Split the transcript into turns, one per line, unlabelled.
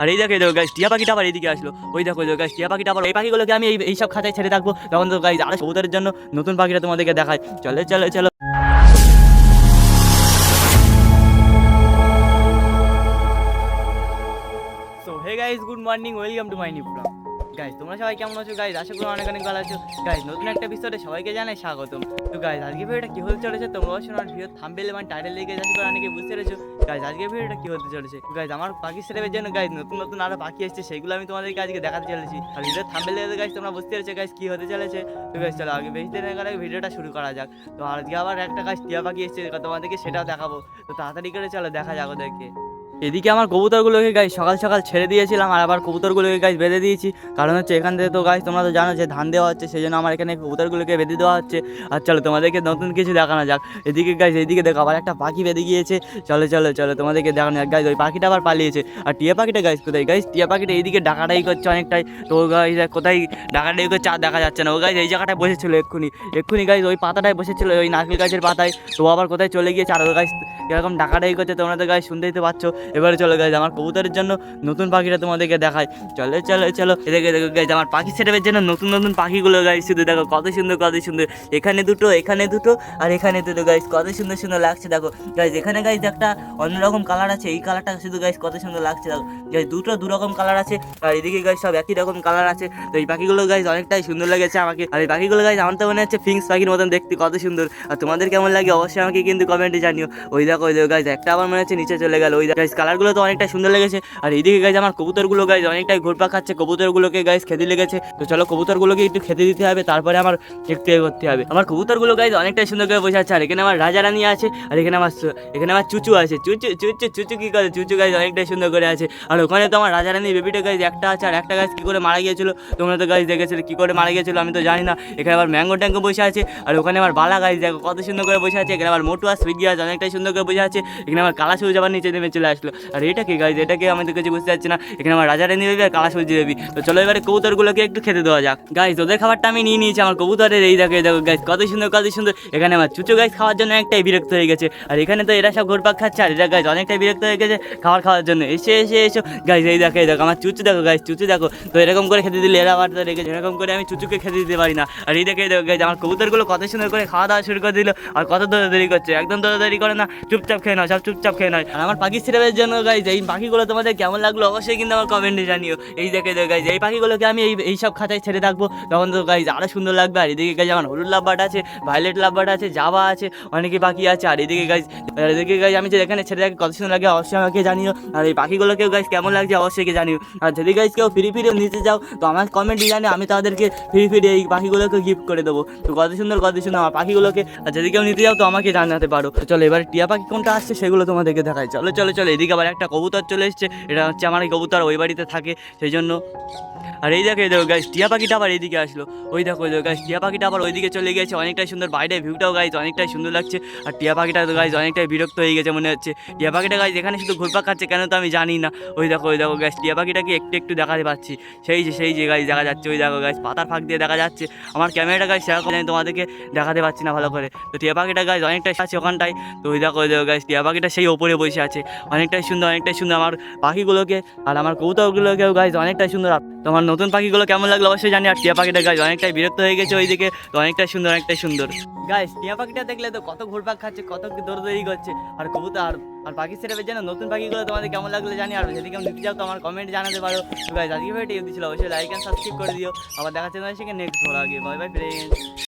আর এই দেখো গাইস টিয়া পাখিটা আবার এইদিকে আসলো। ওই দেখো গাইস টিয়া পাখিটা আবার, এই পাখিগুলোকে আমি এইসব খাঁচায় ছেড়ে থাকবো তখন তো গাইস আরো কবুতরের জন্য নতুন পাখিটা তোমাদেরকে দেখায়। চলো চলো চলো। So hey guys, good morning, welcome to my new blog. Guys তোমরা সবাই কেমন আছো গাইস? আশা করি অনেক অনেক ভালো আছো গাইস। নতুন একটা এপিসোডে সবাইকে জানাই স্বাগতম। তো গাইস আজকে ভিডিওটা কি হতে চলেছে তোমরা অবশ্যই আমার ভিডিও থাম্বনেল এবং টাইটেল লিখে আশা করি অনেকে বুঝতে পেরেছো গাইস আজকে ভিডিওটা কি হতে চলেছে। গাইস আমার পাখি সেরেবের জন্য গাইস নতুন নতুন আরো পাখি এসেছে, সেগুলো আমি তোমাদেরকে আজকে দেখাতে চলেছি। আর ভিডিও থাম্বনেলে গাইস তোমরা বুঝতে পেরেছো গাইস কি হতে চলেছে। তো গাইস চলো আগে বেশি দেরি না করে ভিডিওটা শুরু করা যাক। তো আজকে আবার একটা গাইস টিয়া পাখি এসেছে, তোমাদেরকে সেটাও দেখাবো। তো তাড়াতাড়ি করে চলো দেখা যাক ওদেরকে। এদিকে আমার কবুতরগুলোকে গাইস সকাল সকাল ছেড়ে দিয়েছিলাম, আর আবার কবুতরগুলোকে গাইস বেঁধে দিয়েছি। কারণ হচ্ছে এখান থেকে তো গাইস তোমরা তো জানো যে ধান দেওয়া হচ্ছে, সেই জন্য আমার এখানে কবুতরগুলোকে বেঁধে দেওয়া হচ্ছে। আর চলো তোমাদেরকে নতুন কিছু দেখানো যাক। এদিকে গাইস এইদিকে দেখো আবার একটা পাখি বেঁধে গিয়েছে। চলো চলো চলো তোমাদেরকে দেখানো যাক গাইস। ওই পাখিটা আবার পালিয়েছে। আর টিয়া পাখিটা গাইস কোথায়? গাইস টিয়া পাখিটা এইদিকে ডাকাডাকি করছে অনেকটাই। তো গাইস কোথায় ডাকাডাকি করছে আর দেখা যাচ্ছে না। ও গাইস এই জায়গাটায় বসেছিল এক্ষুনি গাইস ওই পাতাটায় বসেছিল, ওই নারকেল গাছের পাতায়। তো আবার কোথায় চলে গিয়েছে। আর ও গাইস এরকম ডাকাডাকি করছে, তোমরা তো গাইস শুনতেই তো পাচ্ছ। এবারে চলো গাইস আমার কবুতরের জন্য নতুন পাখিটা তোমাদেরকে দেখায়। চলো চলো চলো। এদিকে দেখো গাইস আমার পাখি সেটআপের জন্য নতুন নতুন পাখিগুলো গাইস, শুধু দেখো কত সুন্দর কত সুন্দর। এখানে দুটো আর এখানে দুটো গাইস, কত সুন্দর সুন্দর লাগছে দেখো গাইস। এখানে গাইস একটা অন্যরকম কালার আছে, এই কালারটা শুধু গাইস কত সুন্দর লাগছে দেখো গাইস। দুটো দুরকম কালার আছে, আর এদিকে গাইস সব একই রকম কালার আছে। তো এই পাখিগুলো গাইস অনেকটাই সুন্দর লেগেছে আমাকে। আর এই পাখিগুলো গাইস আমার তো মনে হচ্ছে ফিংস পাখির মতন দেখতে, কত সুন্দর। আর তোমাদের কেমন লাগে অবশ্যই আমাকে কিন্তু কমেন্টে জানিও। ওই দেখো গাইস একটা আবার মনে হচ্ছে নিচে চলে গেল। ওই গাইস কালারগুলো তো অনেকটা সুন্দর লেগেছে। আর এইদিকে গাইস আমার কবুতরগুলো গাইস অনেকটাই ঘুরপা খাচ্ছে, কবুতরগুলোকে গাইস খেতে লেগেছে। তো চলো কবুতরগুলোকে একটু খেতে দিতে হবে, তারপরে আমার একটু করতে হবে। আমার কবুতরগুলো গাইস অনেকটাই সুন্দর করে বসে আছে। আর এখানে আমার রাজা রানী আছে, আর এখানে আমার চুচু আছে। চুচু কি করে? চুচু গাইস অনেকটাই সুন্দর করে আছে। আর ওখানে তো আমার রাজা রানী বেবিটা গাইস একটা আছে, আর একটা গাইস কি করে মারা গিয়েছিল তোমরা তো গাইস দেখেছিলে কি করে মারা গিয়েছিল, আমি তো জানি না। এখানে আবার ম্যাঙ্গো ট্যাঙ্গো বসে আছে। আর ওখানে আমার বালা গাইস দেখো কত সুন্দর করে বসে আছে। এখানে আমার মোটু আর সুইগি আছে, অনেকটাই সুন্দর করে বসে আছে। এখানে আমার কালা সবুজ আবার নিচে নেমে চলে আসলো। আর এটা কি গাইস? এটাকে আমি তো কিছু বুঝতে পারছি না। এখানে আমার রাজা রানী বেবি আর কালা সবজি বেবি। তো চলো এবারে কবুতরগুলোকে একটু খেতে দেওয়া যাক গাইস। ওদের খাবারটা আমি নিয়ে নিয়েছি, আমার কবুতরের এই দেখো গাইস কত সুন্দর কত সুন্দর। এখানে আমার চুচু গাইস খাওয়ার জন্য একটাই বিরক্ত হয়ে গেছে। আর এখানে তো এরা সব ঘুরপাক খাচ্ছে, আর এরা গাইস অনেকটাই বিরক্ত হয়ে গেছে খাওয়ার জন্য। এসো গাইস এই দেখো আমার চুচু দেখো গাইস, চুচু দেখো। তো এরকম করে খেতে দিলে এরা আবার তো রেখেছে, এরকম করে আমি চুচুকে খেতে দিতে পারি না। আর এই দেখো গাইস আমার কবুতরগুলো কত সুন্দর করে খাওয়া দাওয়া শুরু করে দিল। আর কত দৌড়াদৌড়ি করছে, একদম দৌড়াদৌড়ি করে না, চুপচাপ খেয়ে নাও, সব চুপচাপ খেয়ে নাও। আর আমার পাখি সিরাপের জন্য গাইস এই পাখিগুলো তোমাদের কেমন লাগলো অবশ্যই কিন্তু আমার কমেন্টে জানিও। এই দেখে গাইস এই পাখিগুলোকে আমি এইসব খাঁচায় ছেড়ে থাকবো তখন তো গাইস আরো সুন্দর লাগবে। আর এদিকে গাইস আমার হলুদ লাভবার্ড আছে, ভায়োলেট লাভবার্ড আছে, জাভা আছে, অনেকে পাখি আছে। আর এদিকে গাইস আমি যে এখানে ছেড়ে থাকি কত সুন্দর লাগে অবশ্যই আমাকে জানিও। আর এই পাখিগুলোকেও গাইস কেমন লাগছে অবশ্যই জানিও। আর যদি গাইস কেউ ফ্রি নিতে যাও তো আমার কমেন্টে জানিও, আমি তাদেরকে ফ্রি এই পাখিগুলোকে গিফট করে দেবো। তো কত সুন্দর আমার পাখিগুলোকে। আর যদি কেউ নিতে যাও তো আমাকে জানাতে পারো। তো চলো এবার টিয়া পাখি কোনটা আসছে সেগুলো তোমাদেরকে দেখাই। চলো চলো চলো। এদিকে আবার একটা কবুতর চলে এসছে, এটা হচ্ছে আমার এই কবুতর ওই বাড়িতে থাকে সেই জন্য। আর এই দেখো গাইস টিয়া পাখিটা আবার এইদিকে আসলো। ওই দেখো গাইস টিয়া পাখিটা আবার ওইদিকে চলে গেছে, অনেকটাই সুন্দর। বাইরের ভিউটাও গাইস অনেকটাই সুন্দর লাগছে। আর টিয়া পাখিটা তো গাইস অনেকটাই বিরক্ত হয়ে গেছে মনে হচ্ছে। টিয়া পাখিটা গাইস এখানে শুধু ঘুরপাক খাচ্ছে কেন তো আমি জানি না। ওই দেখো গাইস টিয়া পাখিটাকে একটু দেখাতে পাচ্ছি, সেই যে গাইস দেখা যাচ্ছে। ওই দেখো গাইস পাতার ফাঁক দিয়ে দেখা যাচ্ছে। আমার ক্যামেরাটা গাইস সেরকম আমি তোমাদেরকে দেখাতে পারছি না ভালো করে। তো টিয়া পাখিটা গাইস অনেকটাই আছে ওখানটায়। তো ওই দেখো গাইস টিয়া পাখিটা সেই ওপরে বসে আছে, অনেকটাই সুন্দর আমার পাখিগুলোকে। আর আমার কবুতরগুলোকেও গাইস অনেকটাই সুন্দর। তোমার নতুন পাখিগুলো কেমন লাগলো অবশ্যই জানি। আর টিয়া পাখিটা গাইস অনেকটাই বিরক্ত হয়ে গেছে ওইদিকে, তো অনেকটাই সুন্দর গাইস। টিয়া পাখিটা দেখলে তো কত ঘুরপাক খাচ্ছে, কত দৌড়াদৌড়ি করছে। আর কবুতর আর পাখি সেটাপের জন্য নতুন পাখিগুলো তোমাদের কেমন লাগলো জানি। আর যদি কেমন নিতে যাও তো আমার কমেন্ট জানাতে পারো। তো গাইস আজকে ভিডিওটি ছিল অবশ্যই লাইক এন্ড সাবস্ক্রাইব করে দিও। আবার দেখা হচ্ছে নেক্সট ভালো আগে। Bye bye friends.